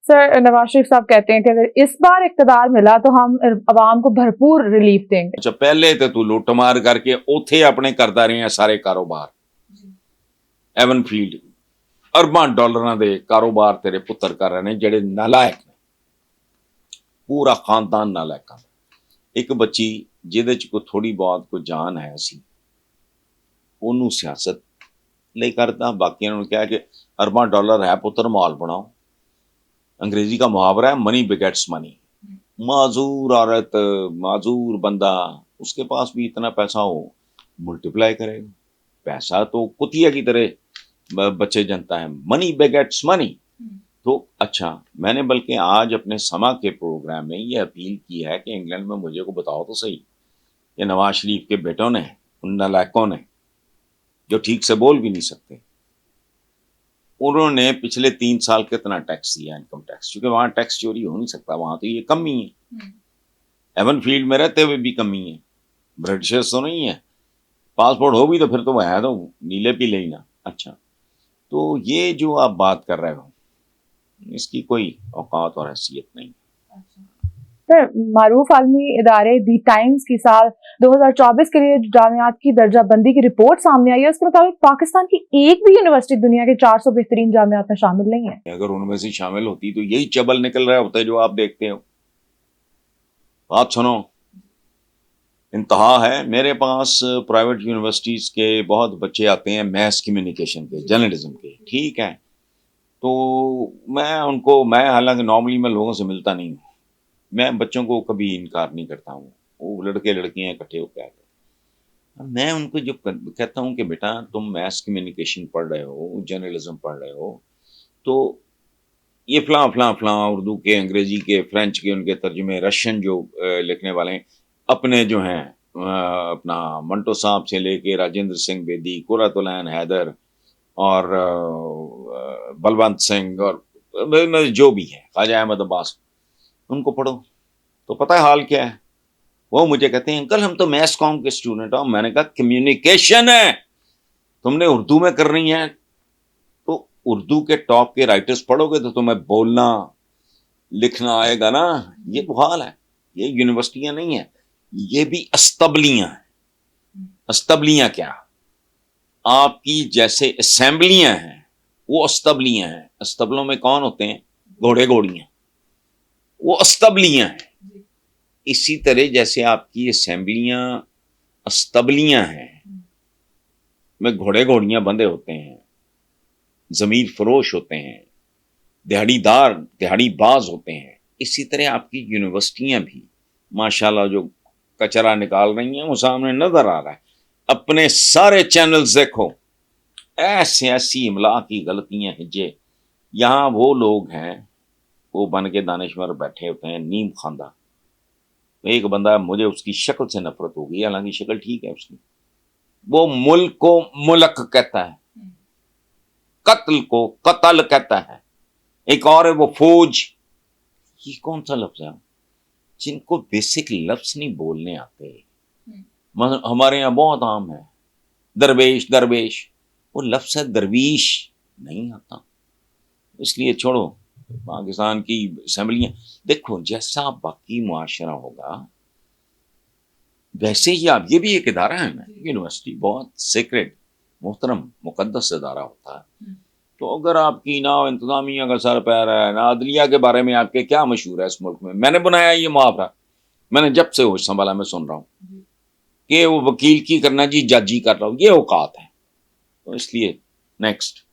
سر نواز شریف صاحب کہتے ہیں کہ اگر اس بار اقتدار ملا تو ہم عوام کو بھرپور ریلیف دیں گے. اچھا پہلے تو لوٹ مار کر کے اوتھے اپنے کرتا رہے ہیں سارے کاروبار. ایون فیلڈ ارباں ڈالراں دے کاروبار تیرے پتر کر رہے ہیں جڑے نالائق نے, پورا خاندان نالائق. ایک بچی جہدے چ کوئی تھوڑی بہت کوئی جان ہے سی انہوں سیاست لے کرتا, باقی انہوں نے کہا کہ ارباں ڈالر ہے پتر مال بناؤ. انگریزی کا محاورہ ہے منی بگیٹس منی. معذور عورت معذور بندہ اس کے پاس بھی اتنا پیسہ ہو ملٹیپلائی کرے گا. پیسہ تو کتیا کی طرح بچے جنتا ہے, منی بگیٹس منی. تو اچھا میں نے بلکہ آج اپنے سما کے پروگرام میں یہ اپیل کی ہے کہ انگلینڈ میں مجھے کو بتاؤ تو صحیح کہ نواز شریف کے بیٹوں نے ان نالائقوں نے جو ٹھیک سے بول بھی نہیں سکتے انہوں نے پچھلے 3 سال کتنا ٹیکس دیا, انکم ٹیکس, کیونکہ وہاں ٹیکس چوری ہو نہیں سکتا, وہاں تو یہ کم ہی ہے. ایون فیلڈ میں رہتے ہوئے بھی کمی ہے, برٹشرز تو نہیں ہے, پاسپورٹ ہو بھی تو پھر تو وہ ہے تو نیلے پیلے ہی نا. اچھا تو یہ جو آپ بات کر رہے ہو اس کی کوئی اوقات اور حیثیت نہیں. سر معروف عالمی ادارے دی ٹائمز کی سال 2024 کے لیے جامعات کی درجہ بندی کی رپورٹ سامنے آئی ہے, اس کے مطابق پاکستان کی ایک بھی یونیورسٹی دنیا کے 400 بہترین جامعات میں شامل نہیں ہے. اگر ان میں سے شامل ہوتی تو یہی چبل نکل رہا ہوتا ہے جو آپ دیکھتے ہو. بات سنو, انتہا ہے. میرے پاس پرائیویٹ یونیورسٹیز کے بہت بچے آتے ہیں میس کمیونیکیشن کے, جرنلزم کے, ٹھیک ہے. تو میں حالانکہ نارملی میں لوگوں سے ملتا نہیں ہوں, میں بچوں کو کبھی انکار نہیں کرتا ہوں, وہ لڑکے لڑکیاں اکٹھے ہو کے آتے ہیں. میں ان کو جو کہتا ہوں کہ بیٹا تم میس کمیونیکیشن پڑھ رہے ہو, جرنلزم پڑھ رہے ہو, تو یہ فلاں فلاں فلاں اردو کے, انگریزی کے, فرینچ کے, ان کے ترجمے, رشین جو لکھنے والے ہیں اپنے جو ہیں اپنا منٹو صاحب سے لے کے راجندر سنگھ بیدی, قرۃ العین حیدر اور بلونت سنگھ اور جو بھی ہے, خواجہ احمد عباس, ان کو پڑھو تو پتہ ہے حال کیا ہے. وہ مجھے کہتے ہیں انکل ہم تو میس کام کے اسٹوڈنٹ ہوں. میں نے کہا کمیونیکیشن ہے, تم نے اردو میں کرنی ہے تو اردو کے ٹاپ کے رائٹرز پڑھو گے تو تمہیں بولنا لکھنا آئے گا نا. یہ تو حال ہے. یہ یونیورسٹیاں نہیں ہیں, یہ بھی استبلیاں ہیں. استبلیاں کیا, آپ کی جیسے اسمبلیاں ہیں وہ استبلیاں ہیں. استبلوں میں کون ہوتے ہیں؟ گھوڑے گھوڑیاں, وہ استبلیاں ہیں. اسی طرح جیسے آپ کی اسمبلیاں استبلیاں ہیں میں گھوڑے گھوڑیاں بندے ہوتے ہیں, ضمیر فروش ہوتے ہیں, دہاڑی دار دہاڑی باز ہوتے ہیں, اسی طرح آپ کی یونیورسٹیاں بھی ماشاءاللہ جو کچرا نکال رہی ہیں وہ سامنے نظر آ رہا ہے. اپنے سارے چینلز دیکھو, ایسی املا کی غلطیاں ہجے. یہاں وہ لوگ ہیں وہ بن کے دانشور بیٹھے ہوتے ہیں نیم خواندہ. ایک بندہ مجھے اس کی شکل سے نفرت ہو گئی, حالانکہ شکل ٹھیک ہے اس کی. وہ ملک کو ملک کہتا ہے, قتل کو قتل کہتا ہے. ایک اور ہے وہ فوج. یہ کون سا لفظ ہے جن کو بیسک لفظ نہیں بولنے آتے؟ ہمارے یہاں بہت عام ہے درویش. درویش وہ لفظ ہے, درویش نہیں آتا. اس لیے چھوڑو پاکستان کی اسمبلیاں. دیکھو جیسا باقی معاشرہ ہوگا ویسے ہی آپ, یہ بھی ایک ادارہ ہے نا یونیورسٹی, بہت سیکرٹ محترم مقدس ادارہ ہوتا ہے. تو اگر آپ کی نہ انتظامیہ کا سر پیر ہے نہ عدلیہ کے بارے میں آپ کے کیا مشہور ہے اس ملک میں. میں نے بنایا یہ محاورہ, میں نے جب سے ہوش سنبھالا میں سن رہا ہوں کہ وہ وکیل کی کرنا جی جج ہی کر رہا ہوں, یہ اوقات ہے. تو اس لیے نیکسٹ